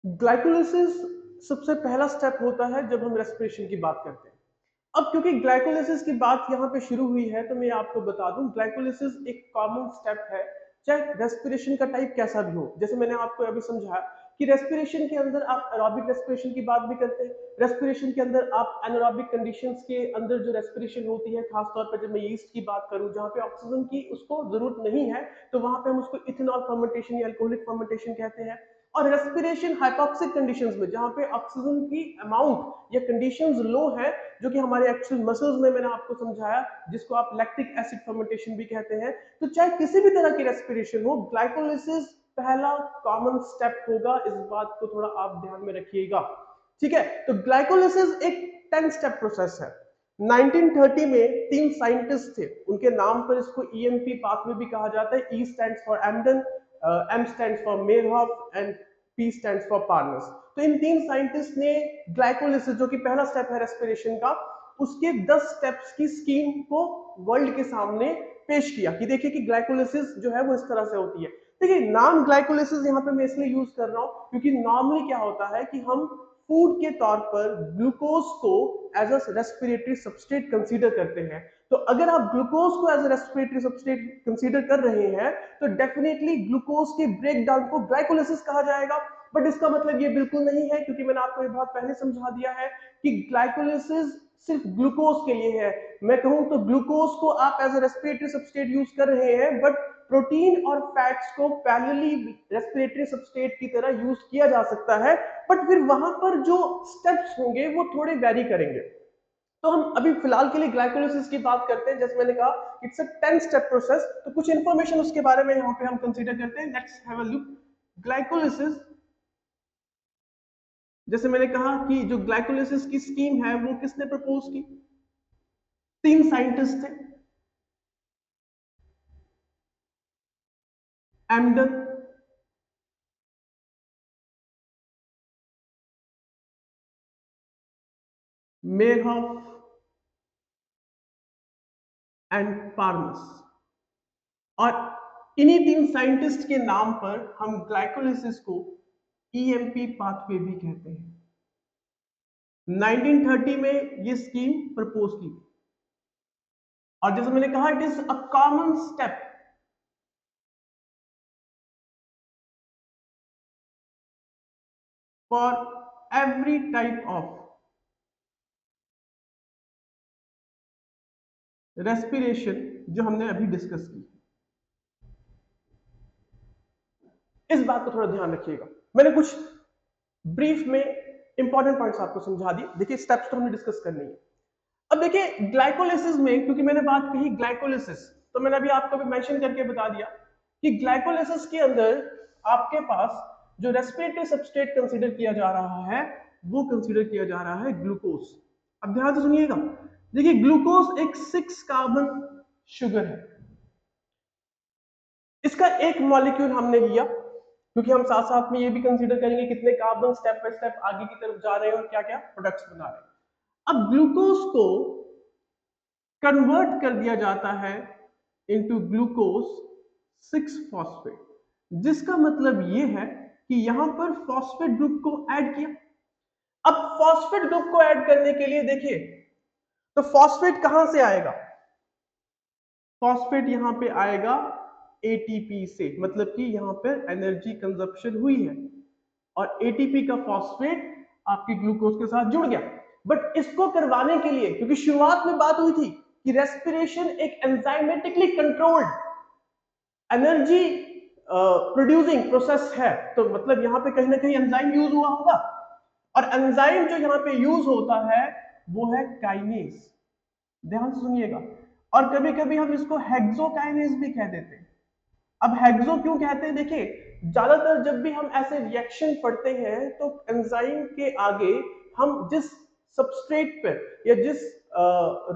Glycolysis सबसे पहला step होता है जब हम रेस्पिरेशन की बात करते हैं। अब क्योंकि ग्लाइकोलिसिस की बात यहाँ पे शुरू हुई है तो मैं आपको बता दूं ग्लाइकोलिसिस एक कॉमन स्टेप है, चाहे रेस्पिरेशन का टाइप कैसा भी हो। जैसे मैंने आपको अभी समझाया कि रेस्पिरेशन के अंदर आप एरोबिक रेस्पिरेशन की बात भी करते हैं, रेस्पिरेशन के अंदर आप एनारोबिक कंडीशंस के अंदर जो रेस्पिरेशन होती है, खासतौर पर जब मैं यीस्ट की बात करूं जहां पे ऑक्सीजन की उसको जरूरत नहीं है तो वहां पे हम उसको इथेनॉल फर्मेंटेशन या अल्कोहलिक फर्मेंटेशन कहते हैं। और रेस्पिरेशन हाइपोक्सिक कंडीशंस में जहां पे ऑक्सीजन की अमाउंट या कंडीशंस लो है, जो कि हमारे एक्चुअल मसल्स में मैंने आपको समझाया, जिसको आप लैक्टिक एसिड फर्मेंटेशन भी कहते हैं। तो चाहे किसी भी तरह की रेस्पिरेशन हो, ग्लाइकोलिसिस पहला कॉमन स्टेप होगा। इस बात को थोड़ा आप ध्यान में रखिएगा, ठीक है। तो ग्लाइकोलिसिस एक 10 स्टेप प्रोसेस है। 1930 में 3 साइंटिस्ट थे, उनके नाम पर इसको ईएमपी पाथवे भी कहा जाता है। E stands for Embden, M stands for Meyerhof and P stands for Parnas. तो इन 3 साइंटिस्ट ने ग्लाइकोलिसिस, जो कि पहला स्टेप है रेस्पिरेशन का, उसके 10 स्टेप्स की स्कीम को वर्ल्ड के सामने पेश किया कि देखिए कि ग्लाइकोलिसिस जो है वो इस तरह से होती है। देखिए, नाम ग्लाइकोलिसिस यहाँ पे मैं इसलिए यूज कर रहा हूँ क्योंकि नॉर्मली क्या होता है कि हम फूड के तौर पर ग्लूकोज को as a respiratory substrate consider करते हैं। तो अगर आप ग्लूकोज को as a respiratory substrate consider कर रहे हैं तो डेफिनेटली ग्लूकोज के ब्रेकडाउन को ग्लाइकोलिसिस कहा जाएगा। बट इसका मतलब ये बिल्कुल नहीं है, क्योंकि मैंने आपको ये बहुत पहले समझा दिया है कि ग्लाइकोलिसिस सिर्फ ग्लूकोज के लिए है। मैं कहूं तो ग्लूकोज को आप as a respiratory substrate use कर रहे हैं, बट प्रोटीन और फैट्स को पैरेलली रेस्पिरेटरी सबस्ट्रेट की तरह यूज किया जा सकता है। बट फिर वहां पर जो स्टेप्स होंगे वो थोड़े वेरी करेंगे। तो हम अभी फिलहाल के लिए ग्लाइकोलिसिस की बात करते हैं। जैसे मैंने कहा इट्स अ 10 स्टेप प्रोसेस, तो कुछ इंफॉर्मेशन उसके बारे में यहाँ पे हम कंसीडर करते हैं। Let's have a look. Glycolysis, जैसे मैंने कहा कि जो ग्लाइकोलिसिस की स्कीम है वो किसने प्रपोज की? 3 साइंटिस्ट थे, एमडन, मेयरहॉफ एंड पार्मस। और इन्हीं 3 साइंटिस्ट के नाम पर हम ग्लाइकोलिसिस को ईएमपी पाथवे भी कहते हैं। 1930 में ये स्कीम प्रपोज की गई और जैसे मैंने कहा it is a common step for every type of respiration जो हमने अभी डिस्कस की। इस बात को थोड़ा ध्यान रखिएगा। मैंने कुछ ब्रीफ में इंपॉर्टेंट पॉइंट्स आपको समझा दिए। देखिए, स्टेप्स तो हमने डिस्कस करनी है। अब देखिए ग्लाइकोलिसिस में, क्योंकि मैंने बात कही ग्लाइकोलिसिस, तो मैंने अभी आपको भी मेंशन करके बता दिया कि ग्लाइकोलिसिस के अंदर आपके पास जो रेस्पिरेटरी सबस्ट्रेट कंसीडर किया जा रहा है वो कंसीडर किया जा रहा है ग्लूकोज। अब ध्यान से सुनिएगा। देखिए, ग्लूकोज एक 6 कार्बन शुगर है। इसका एक मॉलिक्यूल हमने लिया क्योंकि हम साथ साथ में ये भी कंसीडर करेंगे कितने कार्बन स्टेप बाय स्टेप आगे की तरफ जा रहे हैं और क्या क्या प्रोडक्ट्स बना रहे हैं। अब ग्लूकोज को कन्वर्ट कर दिया जाता है इनटू ग्लूकोज 6 फॉस्फेट, जिसका मतलब ये है कि यहां पर फॉस्फेट ग्रुप को ऐड किया। अब फॉस्फेट ग्रुप को ऐड करने के लिए देखिए, तो फॉस्फेट कहां से आएगा? फॉस्फेट यहां पे आएगा एटीपी से, मतलब कि यहां पर एनर्जी कंजप्शन हुई है और एटीपी का फॉस्फेट आपके ग्लूकोज के साथ जुड़ गया। बट इसको करवाने के लिए, क्योंकि शुरुआत में बात हुई थी कि रेस्पिरेशन एक enzymatically controlled energy producing process है, तो मतलब यहां पे कहीं ना कहीं एंजाइम यूज हुआ होगा। और एंजाइम जो यहां पे यूज होता है वो है काइनेज। ध्यान से सुनिएगा। और कभी कभी हम इसको हेक्सोकाइनेज भी कह देते हैं। अब हेक्सो क्यों कहते हैं? देखिए, ज्यादातर जब भी हम ऐसे रिएक्शन पढ़ते हैं तो एंजाइम के आगे हम जिस सबस्ट्रेट पर या जिस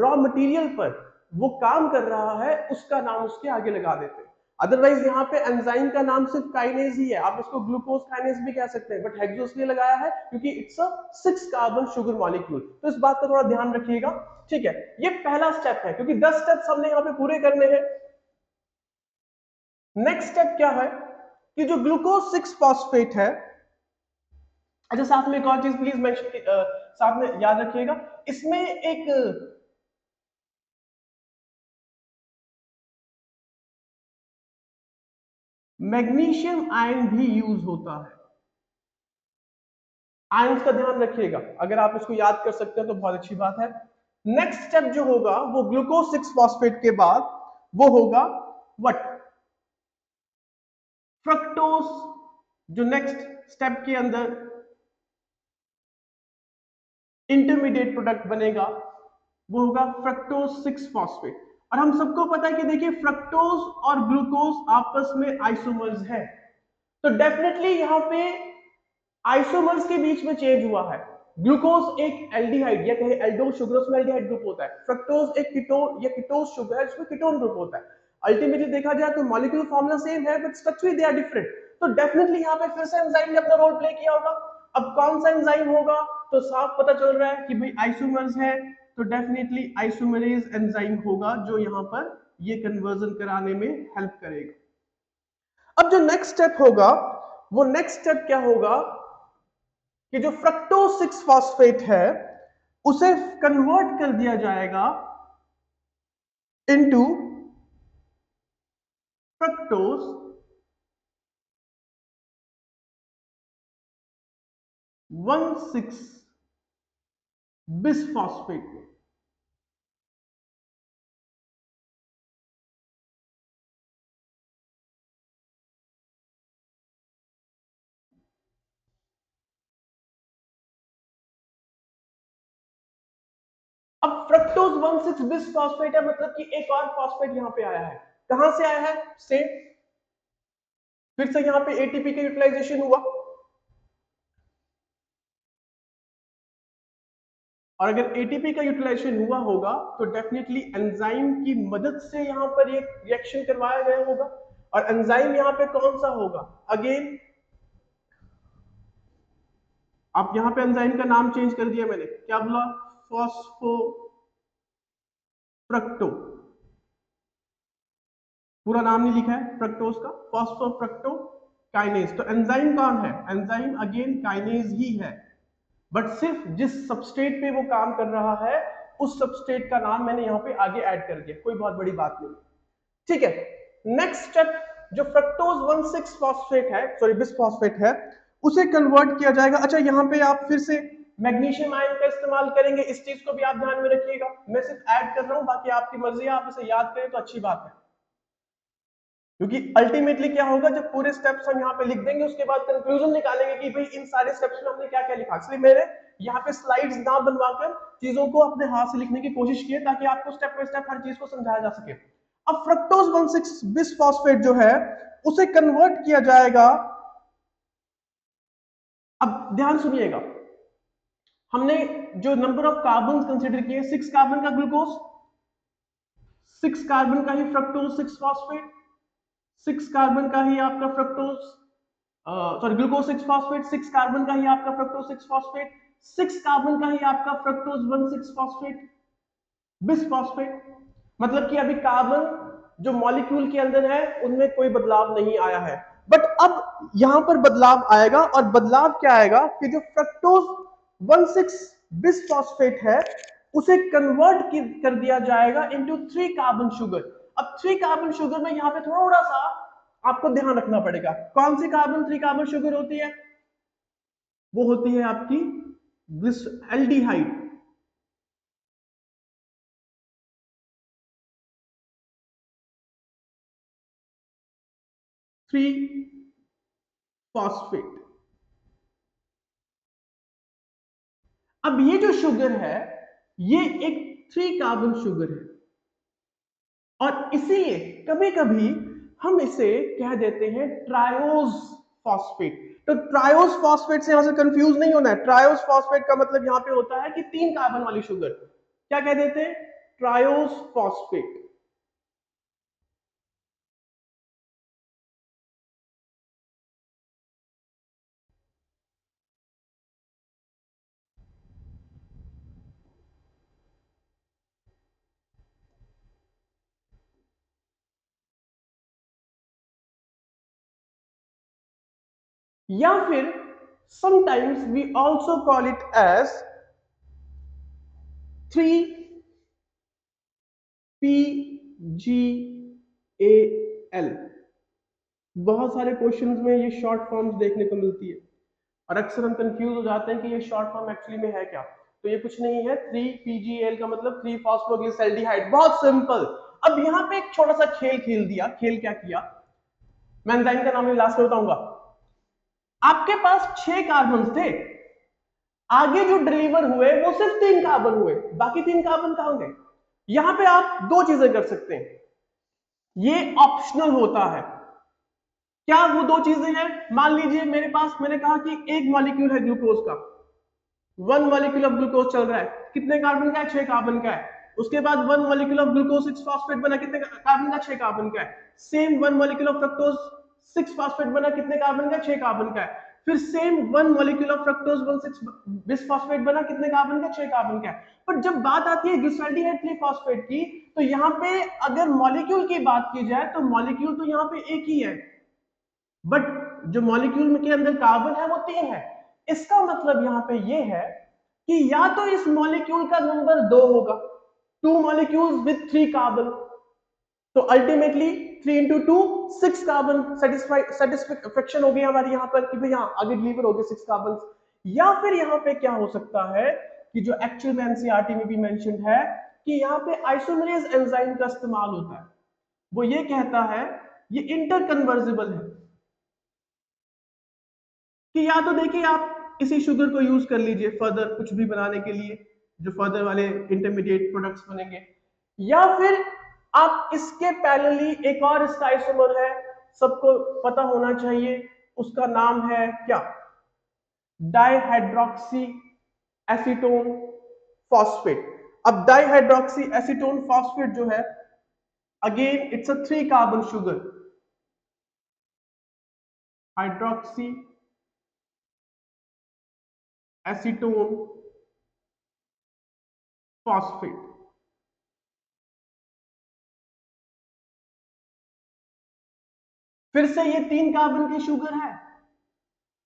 रॉ मटेरियल पर वो काम कर रहा है उसका नाम उसके आगे लगा देते हैं। अदरवाइज यहाँ पे एंजाइम का नाम सिर्फ काइनेज ही है, आप इसको ग्लूकोज काइनेज भी कह सकते हैं, बट हेक्सो इसलिए लगाया है क्योंकि it's a 6 carbon sugar molecule. तो इस बात का थोड़ा ध्यान रखिएगा, ठीक है। ये पहला स्टेप है क्योंकि 10 स्टेप्स हमने यहाँ पे पूरे करने हैं। नेक्स्ट स्टेप क्या है कि जो ग्लूकोज 6 फॉस्फेट है अच्छा, साथ में एक और चीज प्लीज मेंशन, साथ में याद रखिएगा, इसमें एक मैग्नीशियम आयन भी यूज होता है। आयंस का ध्यान रखिएगा, अगर आप इसको याद कर सकते हैं तो बहुत अच्छी बात है। नेक्स्ट स्टेप जो होगा वो ग्लूकोज 6 फॉस्फेट के बाद वो होगा व्हाट, फ्रक्टोज। जो नेक्स्ट स्टेप के अंदर इंटरमीडिएट प्रोडक्ट बनेगा वो होगा फ्रक्टोज 6 फॉस्फेट। और हम सबको पता है कि देखिए फ्रक्टोज और ग्लूकोज आपस में आइसोमर्स है, तो डेफिनेटली यहां पे आइसोमर्स के बीच में चेंज हुआ है। ग्लूकोज एक एल्डिहाइड या कहे एल्डोज शुगर, उसमें एल्डिहाइड ग्रुप होता है। फ्रक्टोज एक कीटोन या कीटोज शुगर है, जिसमें कीटोन ग्रुप होता है। अल्टीमेटली देखा जाए तो मॉलिक्यूलर फार्मूला सेम है but structurally they are different. तो डेफिनेटली यहाँ पे फिर से एंजाइम ने अपना रोल प्ले किया होगा। अब कौन सा एंजाइम होगा, तो साफ पता चल रहा है कि भाई आइसोमर्स है, तो डेफिनेटली आइसोमेरेज एंजाइम होगा जो यहाँ पर ये कन्वर्जन कराने में हेल्प करेगा। अब जो नेक्स्ट स्टेप होगा, वो नेक्स्ट स्टेप क्या होगा कि जो फ्रक्टोज 6 फॉस्फेट है उसे कन्वर्ट कर दिया जाएगा इनटू फ्रक्टोज 1,6 बिसफॉस्फेट में। अब फ्रक्टोज 1,6 बिसफॉस्फेट है, मतलब कि एक और फॉस्फेट यहां पे आया है। कहां से आया है, से फिर से यहां पे एटीपी का यूटिलाइजेशन हुआ। और अगर एटीपी का यूटिलाइजेशन हुआ होगा तो डेफिनेटली एंजाइम की मदद से यहां पर ये रिएक्शन करवाया गया होगा। और एंजाइम यहां पे कौन सा होगा, अगेन आप यहां पे एंजाइम का नाम चेंज कर दिया मैंने, क्या बोला, फॉस्फोफ्रक्टो। पूरा नाम नहीं लिखा है फ्रक्टोज का, फॉस्फोफ्रक्टो काइनेज। तो एंजाइम कौन है, एंजाइम अगेन काइनेज ही है, बट सिर्फ जिस सबस्ट्रेट पे वो काम कर रहा है उस सबस्ट्रेट का नाम मैंने यहां पे आगे ऐड कर दिया, कोई बहुत बड़ी बात नहीं। ठीक है, नेक्स्ट स्टेप, जो फ्रक्टोज 1,6 फॉस्फेट है, सॉरी बिसफॉस्फेट है, उसे कन्वर्ट किया जाएगा। अच्छा, यहां पे आप फिर से मैग्नीशियम आयन का इस्तेमाल करेंगे, इस चीज को भी आप ध्यान में रखिएगा। मैं सिर्फ ऐड कर रहा हूं, बाकी आपकी मर्जी है, आप इसे याद करें तो अच्छी बात है। क्योंकि अल्टीमेटली क्या होगा, जब पूरे स्टेप्स हम यहाँ पे लिख देंगे उसके बाद कंक्लूजन निकालेंगे कि भाई इन सारे स्टेप्स में हमने क्या क्या लिखा। इसलिए मैंने यहाँ पे स्लाइड्स ना बनवाकर चीजों को अपने हाथ से लिखने की कोशिश की है, ताकि आपको स्टेप बाय स्टेप हर चीज को समझाया जा सके। अब फ्रक्टोज 1,6 बिसफॉस्फेट जो है उसे कन्वर्ट किया जाएगा। अब ध्यान सुनिएगा, हमने जो नंबर ऑफ कार्बन कंसिडर किए, 6 कार्बन का ग्लूकोज, 6 कार्बन का ही फ्रक्टोज 6 फॉस्फेट, 6 कार्बन का ही आपका fructose, sorry glucose 6 phosphate, 6 carbon का ही आपका फ्रक्टोज 6 फॉस्फेट, 6 कार्बन का ही आपका फ्रक्टोज 1,6 फॉस्फेट बिसफॉस्फेट। मतलब कि अभी कार्बन जो मॉलिक्यूल के अंदर है उनमें कोई बदलाव नहीं आया है, बट अब यहां पर बदलाव आएगा। और बदलाव क्या आएगा कि जो फ्रक्टोज 1,6 बिसफॉस्फेट है उसे कन्वर्ट कर दिया जाएगा इनटू 3 कार्बन शुगर। अब 3 कार्बन शुगर में यहां पे थोड़ा सा आपको ध्यान रखना पड़ेगा। कौन सी कार्बन 3 कार्बन शुगर होती है, वो होती है आपकी एल्डिहाइड। Three phosphate. अब ये जो शुगर है ये एक 3 कार्बन शुगर है, और इसीलिए कभी कभी हम इसे कह देते हैं ट्रायोज फॉस्फेट। तो ट्रायोज फॉस्फेट से यहां से कंफ्यूज नहीं होना है। ट्रायोज फॉस्फेट का मतलब यहां पे होता है कि 3 कार्बन वाली शुगर, क्या कह देते हैं, ट्रायोज फॉस्फेट। या फिर Sometimes we also call it as 3PGAL। बहुत सारे क्वेश्चंस में ये शॉर्ट फॉर्म्स देखने को मिलती है और अक्सर हम कंफ्यूज हो जाते हैं कि ये शॉर्ट फॉर्म एक्चुअली में है क्या। तो ये कुछ नहीं है, 3PGAL का मतलब 3 फॉस्फोग्लिसल्डिहाइड, बहुत सिंपल। अब यहाँ पे एक छोटा सा खेल खेल दिया। खेल क्या किया, मैं एंजाइम का नाम लास्ट में बताऊंगा। आपके पास 6 कार्बन थे, आगे जो डिलीवर हुए वो सिर्फ 3 कार्बन हुए, बाकी 3 कार्बन कहां गए। यहां पे आप दो चीजें कर सकते हैं, ये ऑप्शनल होता है। क्या वो दो चीजें हैं, मान लीजिए मेरे पास, मैंने कहा कि एक मॉलिक्यूल है ग्लूकोज का, 1 मॉलिक्यूल ऑफ ग्लूकोज चल रहा है, कितने कार्बन का है, 6 कार्बन का है। उसके बाद 1 मॉलिक्यूल ऑफ ग्लूकोज 6 फॉस्फेट बना, कितने कार्बन का, 6 कार्बन का है। Same 1 molecule of fructose 6 phosphate बना, कितने कार्बन का, 6 कार्बन का है। फिर same 1 molecule of fructose 1,6 bisphosphate बना, कितने कार्बन का, 6 कार्बन का है। पर जब बात आती है ग्लिसरॉल्डिहाइड 3 फॉस्फेट की, तो यहाँ पे अगर मॉलिक्यूल की बात की जाए तो मॉलिक्यूल तो यहाँ पे एक ही है, बट जो मॉलिक्यूल के अंदर कार्बन है वो 3 है। इसका मतलब यहाँ पे ये है कि या तो इस मॉलिक्यूल का नंबर 2 होगा, 2 मॉलिक्यूल्स विद 3 कार्बन, तो अल्टीमेटली 3 इंटू 2 6 कार्बन, सेटिस्फेक्शन हो गई हमारी यहाँ पर कि भाई यहाँ आगे डिलीवर हो गए 6 कार्बन। या फिर यहाँ पे क्या हो सकता है कि जो एक्चुअल में एनसीईआरटी में भी मेंशन्ड है कि यहाँ पे आइसोमरेज एंजाइम का इस्तेमाल होता है। वो ये कहता है ये इंटरकन्वर्जिबल है कि या तो देखिए आप इसी शुगर को यूज कर लीजिए फर्दर कुछ भी बनाने के लिए, जो फर्दर वाले इंटरमीडिएट प्रोडक्ट्स बनेंगे, या फिर आप इसके पैरेलली एक और इसका आइसोमर है, सबको पता होना चाहिए, उसका नाम है क्या, डाइहाइड्रोक्सी एसीटोन फॉस्फेट। अब डाइहाइड्रोक्सी एसीटोन फॉस्फेट जो है, again it's a 3 carbon sugar, hydroxy acetone phosphate. फिर से ये 3 कार्बन की शुगर है,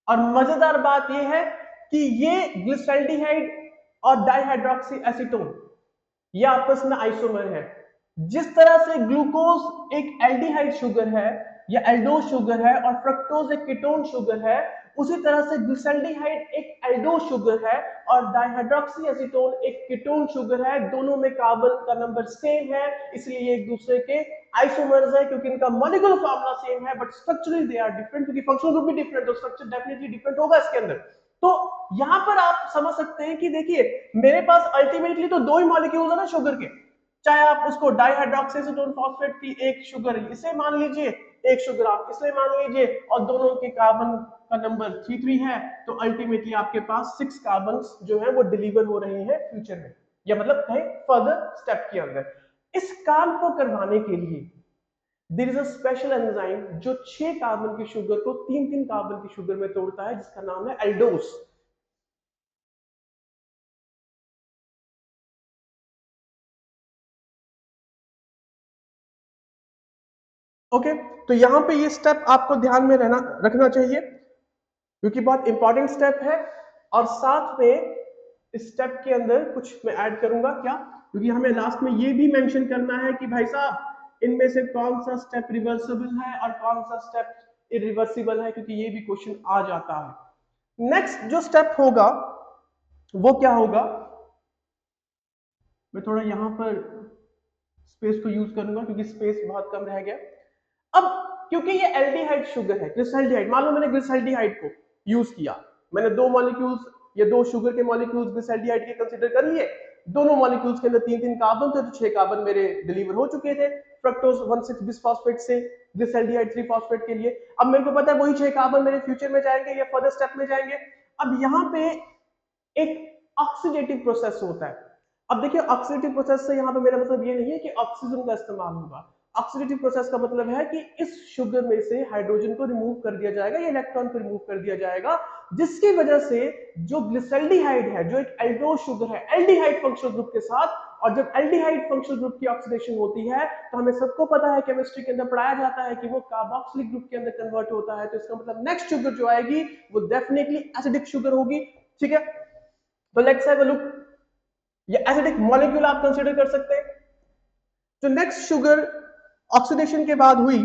और मजेदार बात यह है कि ये ग्लिसरॉल्डिहाइड और डाइहाइड्रोक्सी एसीटोन ये आपस में आइसोमर है। जिस तरह से ग्लूकोज एक एल्डिहाइड शुगर है या एल्डोज शुगर है और फ्रक्टोज एक कीटोन शुगर है, उसी तरह से ग्लिसरॉल्डिहाइड एक एल्डोज शुगर है और डाइहाइड्रोक्सी एसीटोन एक कीटोन शुगर है। दोनों में कार्बन का नंबर सेम है, इसलिए ये एक दूसरे के आइसोमर्स है, क्योंकि इनका मॉलिक्यूलर फॉर्मूला सेम है but structurally they are different, क्योंकि फंक्शनल ग्रुप भी डिफरेंट, तो स्ट्रक्चर डेफिनेटली डिफरेंट होगा इसके अंदर। तो यहां पर आप समझ सकते हैं कि देखिए मेरे पास अल्टीमेटली तो दो ही मॉलिक्यूल्स है ना शुगर के, चाहे आप उसको डाइहाइड्रोक्सी एसीटोन फॉस्फेट की एक शुगर इसे मान लीजिए, एक शुगर आप इसलिए मान लीजिए, और दोनों के कार्बन का नंबर 3 है, तो अल्टीमेटली आपके पास 6 कार्बन जो है वो डिलीवर हो रहे हैं फ्यूचर में, या मतलब कहें फर्दर स्टेप के अंदर। इस काम को करवाने के लिए there is a special enzyme जो 6 कार्बन की शुगर को 3 कार्बन की शुगर में तोड़ता है, जिसका नाम है एल्डोस। ओके, तो यहां पे ये स्टेप आपको ध्यान में रखना चाहिए, क्योंकि बहुत इंपॉर्टेंट स्टेप है। और साथ में इस स्टेप के अंदर कुछ मैं ऐड करूंगा क्या, क्योंकि हमें लास्ट में ये भी मेंशन करना है कि भाई साहब इनमें से कौन सा स्टेप रिवर्सिबल है और कौन सा स्टेप इरिवर्सिबल है, क्योंकि ये भी क्वेश्चन आ जाता है। नेक्स्ट जो स्टेप होगा वो क्या होगा, मैं थोड़ा यहां पर स्पेस को यूज करूंगा क्योंकि स्पेस बहुत कम रह गया। अब क्योंकि ये एल्डिहाइड शुगर है, ग्लिसरॉल्डिहाइड, मान लो मैंने ग्लिसरॉल्डिहाइड को यूज किया, मैंने दो मॉलिक्यूल्स या दो शुगर के मॉलिक्यूल्स ग्लिसरॉल्डिहाइड के कंसीडर कर लिए, दोनों मॉलिक्यूल्स के अंदर 3 कार्बन थे, तो 6 कार्बन मेरे डिलीवर हो चुके थे फ्रक्टोज 1,6 बिसफॉस्फेट से ग्लिसरॉल्डिहाइड 3 फॉस्फेट के लिए। अब मेरे को पता है वही 6 कार्बन मेरे फ्यूचर में जाएंगे या फर्दर स्टेप में जाएंगे। अब यहाँ पे एक ऑक्सीडेटिव प्रोसेस होता है। अब देखिए ऑक्सीडेटिव प्रोसेस से यहाँ पे मेरा मतलब ये नहीं है कि ऑक्सीजन का इस्तेमाल होगा। ऑक्सीडेटिव प्रोसेस का मतलब है कि इस शुगर में से हाइड्रोजन को रिमूव कर दिया जाएगा या इलेक्ट्रॉन को रिमूव कर दिया जाएगा, जिसकी वजह से जो ग्लिसरॉल्डिहाइड है, जो एक एल्डोज शुगर है, एल्डिहाइड फंक्शनल ग्रुप के साथ और जब एल्डिहाइड फंक्शनल ग्रुप की ऑक्सीडेशन होती है तो हमें सबको पता है केमिस्ट्री के अंदर पढ़ाया जाता है कि वो कार्बोक्सिलिक ग्रुप के अंदर कन्वर्ट होता है, तो इसका मतलब नेक्स्ट शुगर जो आएगी वो डेफिनेटली एसिडिक शुगर होगी। ठीक है, तो लेट्स हैव अ लुक, ये एसिडिक मॉलिक्यूल आप कंसीडर कर सकते हैं। तो नेक्स्ट शुगर ऑक्सीडेशन के बाद हुई,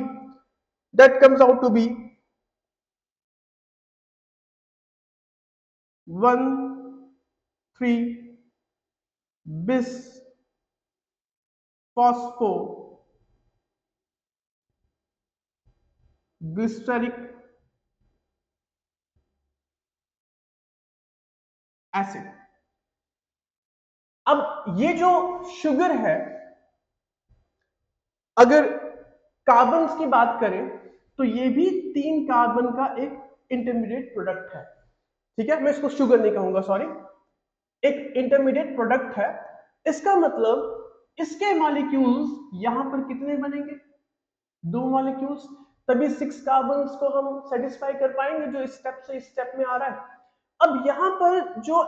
that comes out to be 1,3 bis phospho glyceric acid. अब ये जो शुगर है, अगर कार्बन्स की बात करें तो ये भी 3 कार्बन का एक इंटरमीडिएट प्रोडक्ट है। ठीक है, मैं इसको शुगर नहीं कहूंगा, सॉरी, एक इंटरमीडिएट प्रोडक्ट है। इसका मतलब इसके मॉलिक्यूल्स यहां पर कितने बनेंगे? 2 मॉलिक्यूल्स, तभी 6 कार्बन्स को हम सेटिस्फाई कर पाएंगे जो इस स्टेप से इस स्टेप में आ रहा है। अब यहां पर जो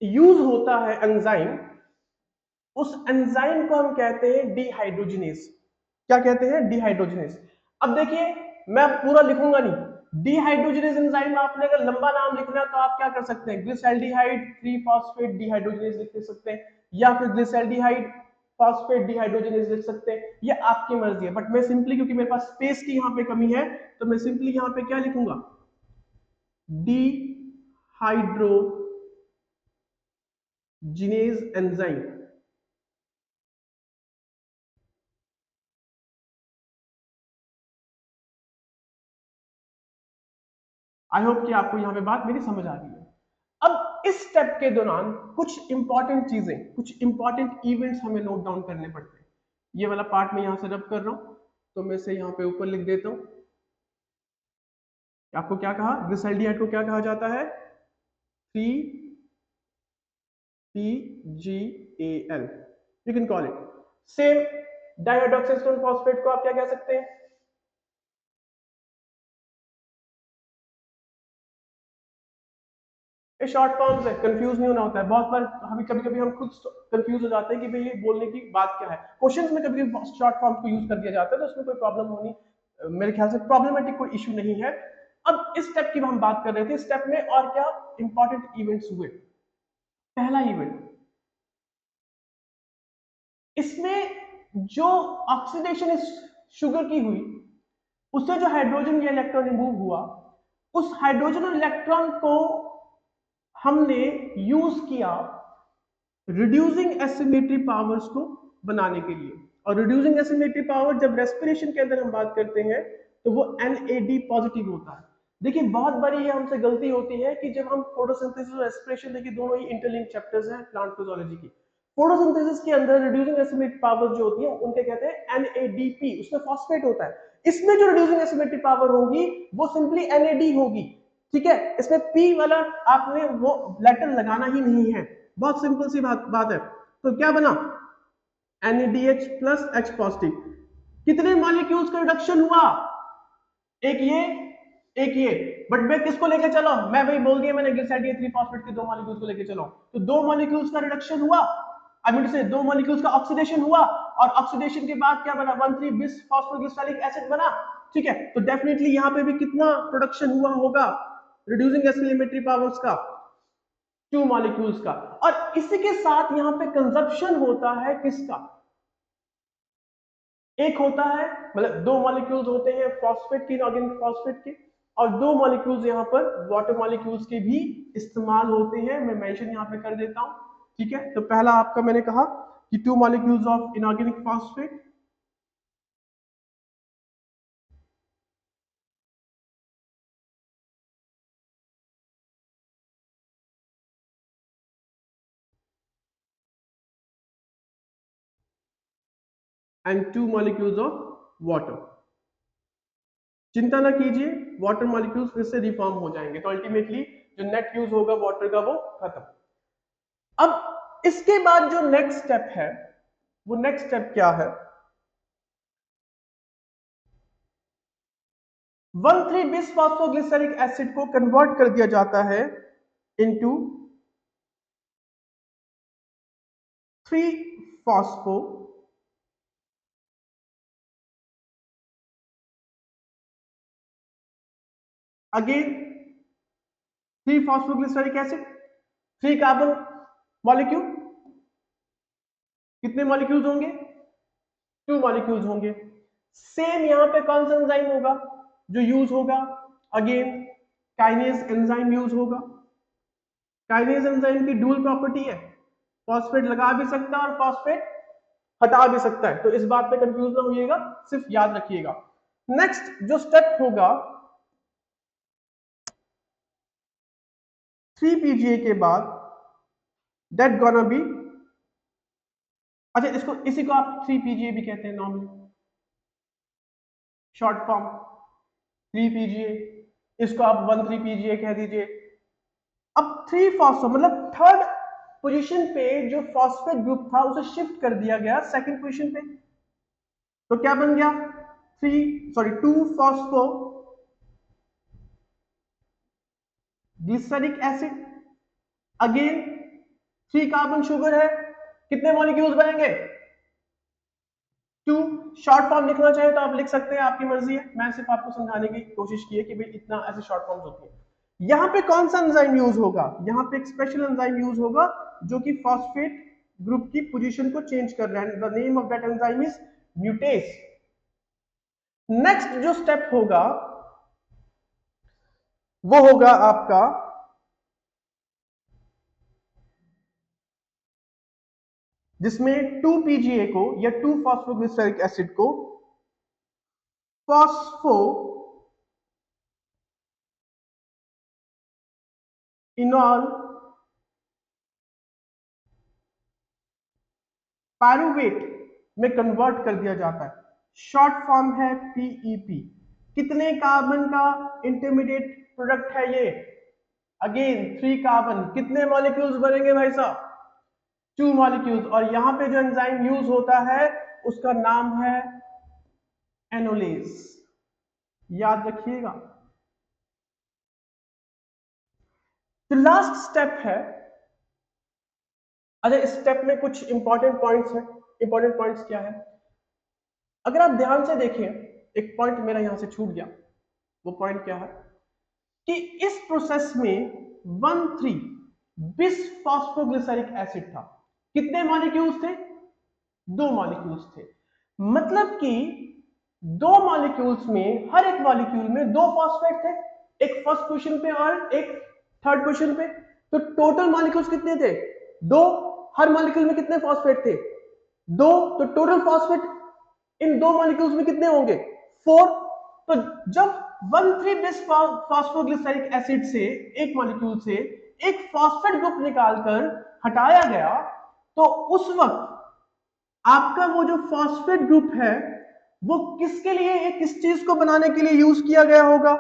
यूज होता है एंजाइम, उस एंजाइम को हम कहते हैं डिहाइड्रोजिनेज। क्या कहते हैं? डिहाइड्रोजिनेज। अब देखिए, मैं पूरा लिखूंगा नहीं, डिहाइड्रोजिनेज एंजाइम आपने अगर लंबा नाम लिखना है तो आप क्या कर सकते हैं, ग्लिसरॉल्डिहाइड 3 फॉस्फेट डिहाइड्रोजिनेज लिख सकते हैं, या फिर ग्लिसरॉल्डिहाइड फॉस्फेट डिहाइड्रोजिनेज लिख सकते हैं, ये आपकी मर्जी है। बट मैं सिंपली, क्योंकि मेरे पास स्पेस की यहाँ पे कमी है, तो मैं सिंपली यहाँ पे क्या लिखूंगा, डिहाइड्रोजिनेज एंजाइम। आई होप कि आपको यहाँ पे बात मेरी समझ आ रही है। अब इस स्टेप के दौरान कुछ इंपॉर्टेंट चीजें, कुछ इंपॉर्टेंट इवेंट्स हमें नोट डाउन करने पड़ते हैं। ये वाला पार्ट मैं यहाँ से रब कर रहा हूँ, तो मैं इसे यहाँ पे ऊपर लिख देता हूँ। आपको क्या कहा, ग्लिसरॉल्डिहाइड को क्या कहा जाता है? 3PGAL, you can call it. Same dihydroxyacetone phosphate को आप क्या कह सकते हैं? ये शॉर्ट फॉर्म्स है, कंफ्यूज नहीं होना होता है। बहुत बार हमें कभी कभी हम खुद कंफ्यूज हो जाते हैं कि भाई ये बोलने की बात क्या है। क्वेश्चंस में कभी कभी शॉर्ट फॉर्म्स को यूज कर दिया जाता है, तो उसमें कोई प्रॉब्लम होनी, मेरे ख्याल से प्रॉब्लमेटिक कोई इशू नहीं है। अब इस स्टेप की हम बात कर रहे थे, स्टेप में और क्या इंपॉर्टेंट इवेंट्स हुए। पहला इवेंट, इसमें जो ऑक्सीडेशन इस शुगर की हुई, उससे जो हाइड्रोजन या इलेक्ट्रॉन रिमूव हुआ, उस हाइड्रोजन और इलेक्ट्रॉन को हमने यूज किया रिड्यूसिंग एसिमेट्री पावर्स को बनाने के लिए। और रिड्यूसिंग एसिमेट्री पावर जब रेस्पिरेशन के अंदर हम बात करते हैं तो वो NAD पॉजिटिव होता है। देखिए, बहुत बड़ी ये हमसे गलती होती है कि जब हम फोटोसिंथेसिस और रेस्पिरेशन, देखिए दोनों ही इंटरलिंक चैप्टर्स हैं प्लांट फिजियोलॉजी की। फोटोसिंथेसिस के अंदर रिड्यूसिंग एसिमेट्री पावर जो होती है उनके कहते हैं NADP, उसमें फॉस्फेट होता है। इसमें जो रिड्यूसिंग एसिमेट्री पावर होगी वो सिंपली NAD होगी। ठीक है, इसमें P वाला आपने वो लेटर लगाना ही नहीं है, बहुत सिंपल सी बात है। तो क्या बना, NADH प्लस H पॉजिटिव। कितने मॉलिक्यूल्स का रिडक्शन हुआ? एक ये, एक ये। बट मैं किसको लेके चला, मैं वही बोल दिया मैंने, ग्लिसरॉल्डिहाइड 3 फॉस्फेट के 2 मॉलिक्यूल्स को लेके चलो, तो 2 मॉलिक्यूल्स का रिडक्शन हुआ, आई मीन से 2 मॉलिक्यूल्स का ऑक्सीडेशन हुआ, और ऑक्सीडेशन के बाद क्या बना, 1,3 बिस फॉस्फोग्लिसरॉलिक एसिड बना। ठीक है, तो डेफिनेटली यहां पे भी कितना प्रोडक्शन हुआ होगा रिड्यूसिंग एसिमेट्री पावर्स का, 2 मॉलिक्यूल्स का। और इसी के साथ यहां पे कंजप्शन होता है किसका, एक होता है, मतलब 2 मॉलिक्यूल्स होते हैं फॉस्फेट के, इनऑर्गेनिक फॉस्फेट के, और 2 मॉलिक्यूल्स यहां पर वाटर मॉलिक्यूल्स के भी इस्तेमाल होते हैं। मैं मेंशन यहां पे कर देता हूं। ठीक है, तो पहला आपका मैंने कहा कि 2 molecules of inorganic phosphate and 2 molecules of water. चिंता ना कीजिए, वाटर मॉलिक्यूल्स फिर से रिफॉर्म हो जाएंगे, तो अल्टीमेटली जो नेट यूज होगा वाटर का वो खत्म। अब इसके बाद जो नेक्स्ट स्टेप है, वो नेक्स्ट स्टेप क्या है, 1,3 बिस फॉस्फोग्लिसरिक एसिड को कन्वर्ट कर दिया जाता है into 3-फॉस्फो again 3-फॉस्फोग्लिसरिक acid, 3 carbon molecule, कितने मॉलिक्यूल्स होंगे? 2 मॉलिक्यूल्स होंगे। सेम यहां पे कौन सा एंजाइम होगा जो यूज होगा? अगेन काइनेज एंजाइम यूज होगा। काइनेज एंजाइम की डुअल प्रॉपर्टी है, फॉस्फेट लगा भी सकता है और फॉस्फेट हटा भी सकता है, तो इस बात पे कंफ्यूज ना होइएगा, सिर्फ याद रखिएगा। नेक्स्ट जो स्टेप होगा 3 PGA के बाद, दैट गोना बी, अच्छा इसको इसी को आप 3 PGA भी कहते हैं नॉर्मली, शॉर्ट फॉर्म 3 PGA, इसको आप 1,3 PGA कह दीजिए। अब 3-फॉस्फो मतलब थर्ड पोजीशन पे जो फॉस्फेट ग्रुप था उसे शिफ्ट कर दिया गया सेकंड पोजीशन पे, तो क्या बन गया? Two phospho glyceric acid, again 3 carbon sugar है, कितने मॉलिक्यूल्स बनेंगे? 2। शॉर्ट फॉर्म लिखना चाहे तो आप लिख सकते हैं, आपकी मर्जी है, मैं सिर्फ आपको समझाने की कोशिश की है कि भाई इतना ऐसे शॉर्ट फॉर्म्स होती है। यहां पे कौन सा एंजाइम यूज होगा? यहां पे एक स्पेशल एंजाइम यूज होगा जो कि फॉस्फेट ग्रुप की पोजीशन को चेंज कर रहा है। The name of that enzyme is mutase. Next जो स्टेप होगा वो होगा आपका जिसमें 2 PGA को या 2-फॉस्फोग्लिसरिक एसिड को फॉस्फो इनॉल पायरुवेट में कन्वर्ट कर दिया जाता है, शॉर्ट फॉर्म है PEP। कितने कार्बन का इंटरमीडिएट प्रोडक्ट है ये? अगेन 3 कार्बन, कितने मॉलिक्यूल्स बनेंगे भाई साहब? 2 मॉलिक्यूल्स। और यहां पे जो एंजाइम यूज होता है उसका नाम है एनोलेज, याद रखिएगा। तो लास्ट स्टेप है, अच्छा इस स्टेप में कुछ इंपॉर्टेंट पॉइंट्स हैं। इंपॉर्टेंट पॉइंट्स क्या है? अगर आप ध्यान से देखें, एक पॉइंट मेरा यहां से छूट गया, वो पॉइंट क्या है कि इस प्रोसेस में 1,3 बिसफॉस्फोग्लिसरिक एसिड था, कितने मॉलिक्यूल्स थे? 2 मॉलिक्यूल्स थे। मतलब कि 2 मॉलिक्यूल्स में, हर एक मॉलिक्यूल में 2 फॉस्फेट थे, एक फर्स्ट पोजीशन पे और एक थर्ड पोजीशन पे। तो टोटल मॉलिक्यूल्स कितने थे? 2। हर मॉलिक्यूल में कितने फॉस्फेट थे? 2। तो टोटल फॉस्फेट इन 2 मॉलिक्यूल्स में कितने होंगे? 4। तो जब 1,3 बिसफॉस्फोग्लिसरिक एसिड से, एक मॉलिक्यूल से एक फॉस्फेट ग्रुप निकालकर हटाया गया, तो उस वक्त आपका वो जो फॉस्फेट ग्रुप है वो किसके लिए, किस चीज को बनाने के लिए यूज किया गया होगा?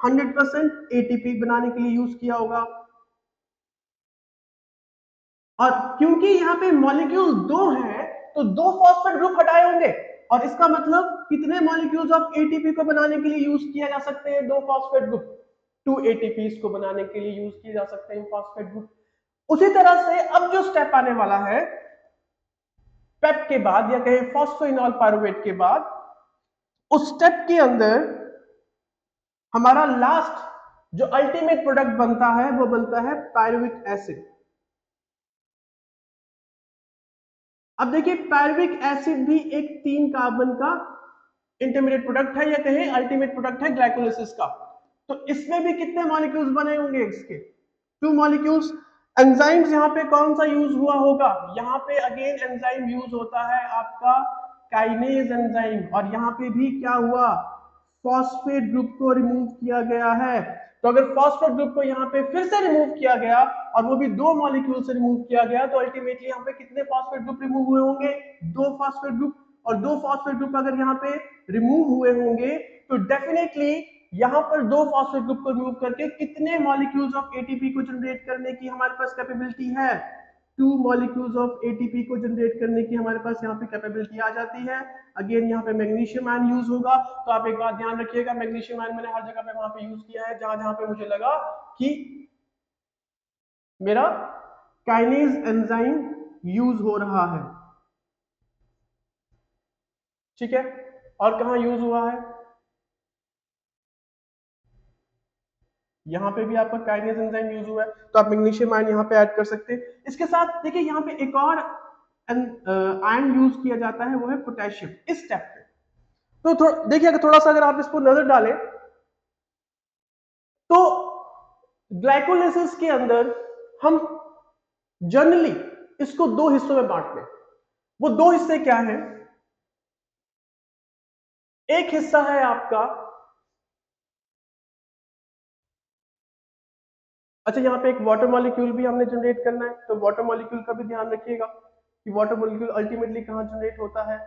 100% एटीपी बनाने के लिए यूज किया होगा। और क्योंकि यहाँ पे मॉलिक्यूल 2 हैं तो 2 फॉस्फेट ग्रुप हटाए होंगे, और इसका मतलब कितने मॉलिक्यूल्स ऑफ एटीपी को बनाने के लिए यूज किया जा सकते हैं? 2 फॉस्फेट ग्रुप। 2 एटीपी को बनाने के लिए यूज किए जा सकते हैं फॉस्फेट ग्रुप। उसी तरह से अब जो स्टेप आने वाला है पेप के बाद, या कहें फॉस्फोइनॉल पायरुवेट के बाद, उस स्टेप के अंदर हमारा लास्ट जो अल्टीमेट प्रोडक्ट बनता है वो बनता है पायरुविक एसिड। अब देखिए पायरुविक एसिड भी एक 3 कार्बन का इंटरमीडिएट प्रोडक्ट है, या कहें अल्टीमेट प्रोडक्ट है ग्लाइकोलाइसिस का। तो इसमें भी कितने मॉलिक्यूल्स बने होंगे? इसके 2 मॉलिक्यूल्स। एंजाइम्स यहाँ पे कौन सा यूज हुआ होगा? यहाँ पे अगेन एंजाइम यूज होता है आपका काइनेज एंजाइम, और यहाँ पे भी क्या हुआ? फॉस्फेट ग्रुप को रिमूव किया गया है। तो अगर फॉस्फेट ग्रुप को यहाँ पे फिर से रिमूव किया गया, और वो भी 2 मॉलिक्यूल से रिमूव किया गया, तो अल्टीमेटली यहाँ पे कितने फॉस्फेट ग्रुप रिमूव हुए होंगे? 2 फॉस्फेट ग्रुप। और 2 फॉस्फेट ग्रुप अगर यहाँ पे रिमूव हुए होंगे तो डेफिनेटली यहां पर 2 फॉस्फेट ग्रुप को रिमूव करके कितने मॉलिक्यूल्स ऑफ एटीपी को जनरेट करने की हमारे पास कैपेबिलिटी है? 2 मॉलिक्यूल्स ऑफ एटीपी को जनरेट करने की हमारे पास यहाँ पे कैपेबिलिटी आ जाती है। अगेन यहाँ पे मैग्नीशियम आयन यूज होगा, तो आप एक बात ध्यान रखिएगा, मैग्नीशियम आयन मैंने हर जगह पे वहां पे यूज किया है जहां जहां पे मुझे लगा कि मेरा काइनेज एंजाइम यूज हो रहा है, ठीक है। और कहां यूज हुआ है, यहां पे भी आपका काइनेज एंजाइम यूज हुआ है, तो आप मैग्नीशियम आयन यहां पे ऐड कर सकते हैं। इसके साथ देखिए यहां पे एक और आयन यूज किया जाता है, वो है पोटेशियम इस स्टेप पे। तो देखिए अगर थोड़ा सा अगर आप इस पर नजर डालें तो ग्लाइकोलाइसिस के अंदर हम जनरली इसको दो हिस्सों में बांटते हैं। वो दो हिस्से क्या हैं, एक हिस्सा है आपका, अच्छा यहां पे एक वाटर मॉलिक्यूल भी हमने जनरेट करना है, तो वाटर मॉलिक्यूल का भी ध्यान रखिएगा कि वाटर मॉलिक्यूल अल्टीमेटली कहां जनरेट होता है।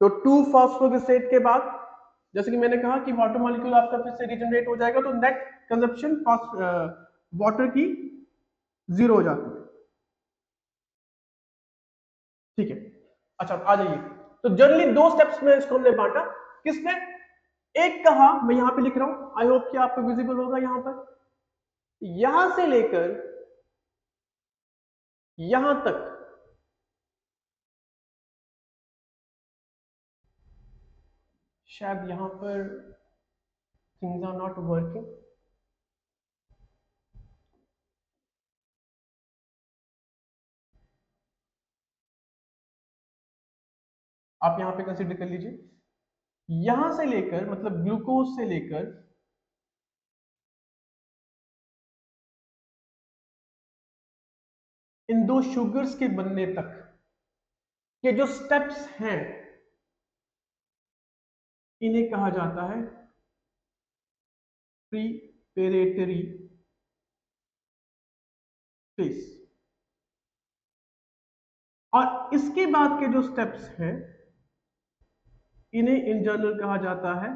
तो 2 फास्फोग्लिसरेट के बाद जैसे कि मैंने कहा कि वाटर मॉलिक्यूल आपका फिर से रिजनरेट हो जाएगा, तो नेट कंजप्शन वाटर की 0 हो जाती है, ठीक है। अच्छा आ जाइए, तो जनरली दो स्टेप्स में इसको हमने बांटा, किसने, एक कहा मैं यहां पे लिख रहा हूं, आई होप कि आपको विजिबल होगा यहां पर, यहां से लेकर यहां तक शायद यहां पर थिंग्स आर नॉट वर्किंग, आप यहां पे कंसीडर कर लीजिए, यहां से लेकर मतलब ग्लूकोज से लेकर इन दो शुगर्स के बनने तक के जो स्टेप्स हैं इन्हें कहा जाता है प्रीपेरेटरी फेज, और इसके बाद के जो स्टेप्स हैं इन्हें इन जनरल कहा जाता है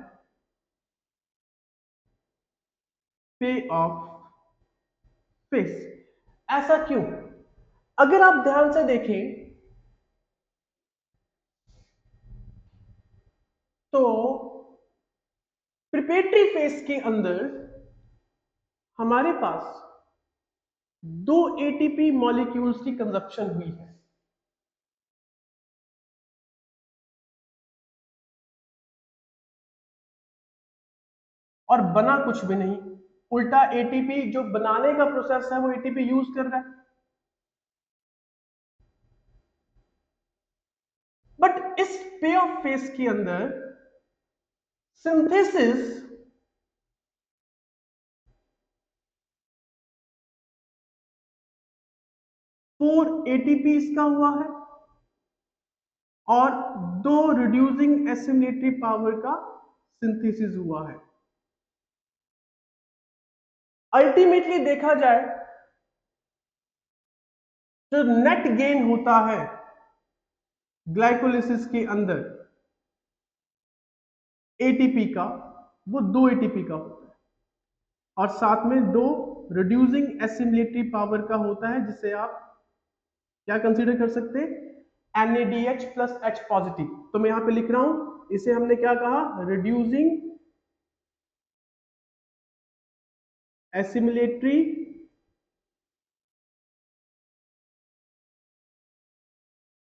पे ऑफ फेज। ऐसा क्यों, अगर आप ध्यान से देखें तो प्रिपेरेटरी फेज के अंदर हमारे पास दो एटीपी मॉलिक्यूल्स की कंजप्शन हुई है, और बना कुछ भी नहीं, उल्टा एटीपी जो बनाने का प्रोसेस है वो एटीपी यूज कर रहा है। बट इस पे ऑफ फेज के अंदर सिंथेसिस फोर एटीपी का हुआ है और दो रिड्यूसिंग एसिमिलेटरी पावर का सिंथेसिस हुआ है। अल्टीमेटली देखा जाए जो नेट गेन होता है ग्लाइकोलिसिस के अंदर एटीपी का, वो दो एटीपी का होता है, और साथ में दो रिड्यूसिंग एसिमिलेटरी पावर का होता है, जिसे आप क्या कंसीडर कर सकते हैं, NADH प्लस H पॉजिटिव। तो मैं यहां पे लिख रहा हूं, इसे हमने क्या कहा, रिड्यूसिंग एसिमिलेटरी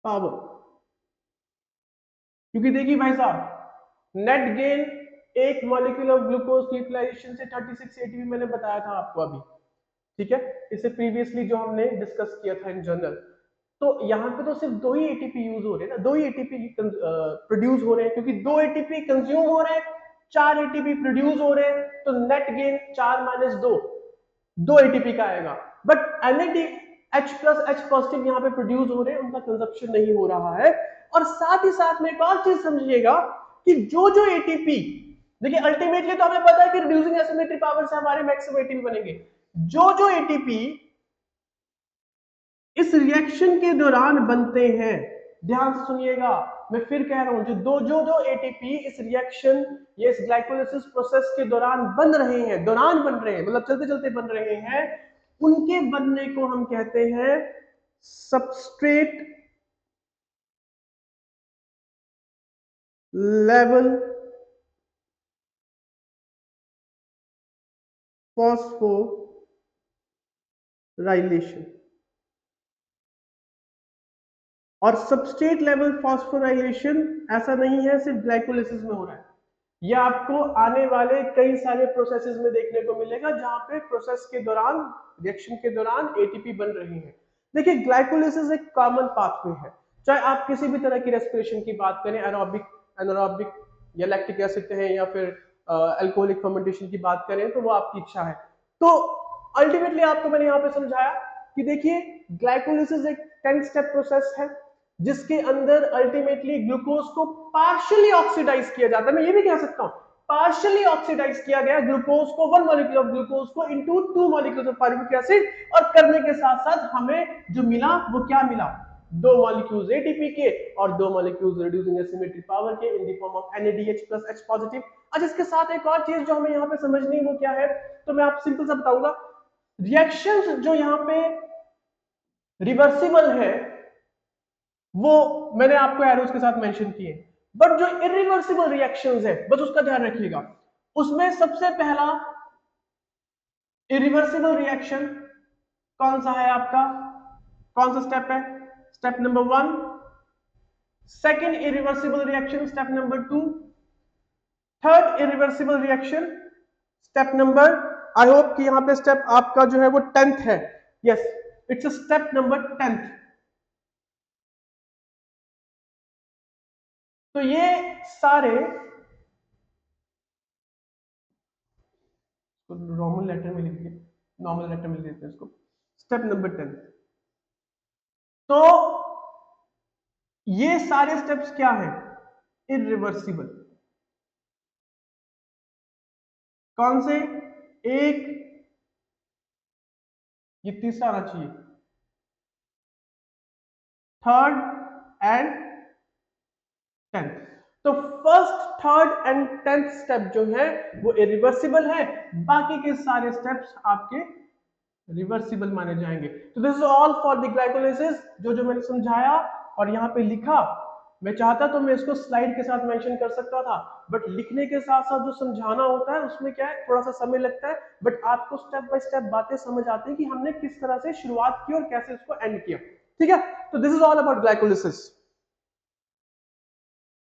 पावर। क्योंकि देखिए भाई साहब, नेट गेन एक मॉलिक्यूल ऑफ ग्लूकोज की यूटिलाइजेशन से 36 एटीपी मैंने बताया था आपको अभी, ठीक है, इसे प्रीवियसली जो हमने डिस्कस किया था इन जनरल। तो यहाँ पे तो सिर्फ दो ही एटीपी यूज हो रहे हैं ना, दो ही एटीपी प्रोड्यूस हो रहे हैं, क्योंकि दो एटीपी कंज्यूम हो रहे हैं, चार एटीपी प्रोड्यूस हो रहे हैं, तो नेट गेन 4 - 2 एटीपी का आएगा। But NADH plus H positive यहाँ पे प्रोड्यूस हो रहे हैं, उनका कंजप्शन नहीं हो रहा है। और साथ ही साथ में एक और चीज समझिएगा कि जो जो एटीपी, देखिए अल्टीमेटली तो हमें पता है कि रिड्यूसिंग एसिमेट्री पावर से हमारे मैक्सिमम एटीपी बनेंगे, जो जो एटीपी इस रिएक्शन के दौरान बनते हैं, ध्यान से सुनिएगा, मैं फिर कह रहा हूं, जो एटीपी इस रिएक्शन या इस ग्लाइकोलाइसिस प्रोसेस के दौरान बन रहे हैं, दौरान बन रहे हैं मतलब चलते चलते बन रहे हैं, उनके बनने को हम कहते हैं सबस्ट्रेट लेवल फॉस्फोराइलेशन। और सबस्ट्रेट लेवल फॉस्फोराइलेशन ऐसा नहीं है सिर्फ ग्लाइकोलिसिस में हो रहा है, यह आपको आने वाले कई सारे प्रोसेसेस में देखने को मिलेगा जहां पे प्रोसेस के दौरान, रिएक्शन के दौरान एटीपी बन रही है। देखिए ग्लाइकोलिसिस एक कॉमन पाथवे है, चाहे आप किसी भी तरह की रेस्पिरेशन की बात करें, एनारोबिक एनारोबिक या लैक्टिक एसिड कहें या फिर अल्कोहलिक फर्मेंटेशन की बात करें, तो वो आपकी इच्छा है। तो अल्टीमेटली आपको मैंने यहाँ पे समझाया कि देखिए ग्लाइकोलिसिस एक 10 स्टेप प्रोसेस है जिसके अंदर अल्टीमेटली ग्लूकोज को पार्शियली ऑक्सीडाइज किया जाता है। मैं ये भी कह सकता हूं पार्शियली ऑक्सीडाइज किया गया ग्लूकोज को, 1 मॉलिक्यूल ऑफ ग्लूकोज को into 2 molecules of pyruvic acid, और करने के साथ साथ हमें जो मिला वो क्या मिला, 2 मॉलिक्यूल्स एटीपी के और 2 मॉलिक्यूल्स रिड्यूसिंग एसिमेट्री पावर के in the form of NADH plus H positive. अच्छा इसके साथ एक और चीज जो हमें यहाँ पे समझनी है वो क्या है, तो मैं आपको सिंपल सा बताऊंगा। रिएक्शंस जो यहाँ पे रिवर्सिबल है वो मैंने आपको एरोस के साथ मेंशन किए, बट जो इरिवर्सिबल रिएक्शंस है बस उसका ध्यान रखिएगा। उसमें सबसे पहला इरिवर्सिबल रिएक्शन कौन सा है आपका, कौन सा स्टेप है, step number 1। Second irreversible reaction step number 2। Third irreversible reaction step number, I hope कि यहां पे स्टेप आपका जो है वो 10th है, yes it's a step number 10th। तो ये सारे रोमन लेटर में लिख दिए, नॉर्मल लेटर में लिख देते हैं इसको, स्टेप नंबर 10। तो ये सारे स्टेप्स क्या है, इरिवर्सिबल। कौन से, एक, ये तीसरा आना चाहिए, थर्ड एंड 10th। तो first, third and 10th step जो है वो इरिवर्सिबल है, बाकी के सारे स्टेप्स आपके रिवर्सिबल माने जाएंगे। तो this is all for the glycolysis, जो जो मैंने समझाया और यहाँ पे लिखा, मैं चाहता तो मैं इसको स्लाइड के साथ मेंशन कर सकता था, बट लिखने के साथ साथ जो समझाना होता है उसमें क्या है थोड़ा सा समय लगता है, बट आपको स्टेप बाय स्टेप बातें समझ आती है कि हमने किस तरह से शुरुआत की और कैसे इसको एंड किया। ठीक है, तो this is all about glycolysis.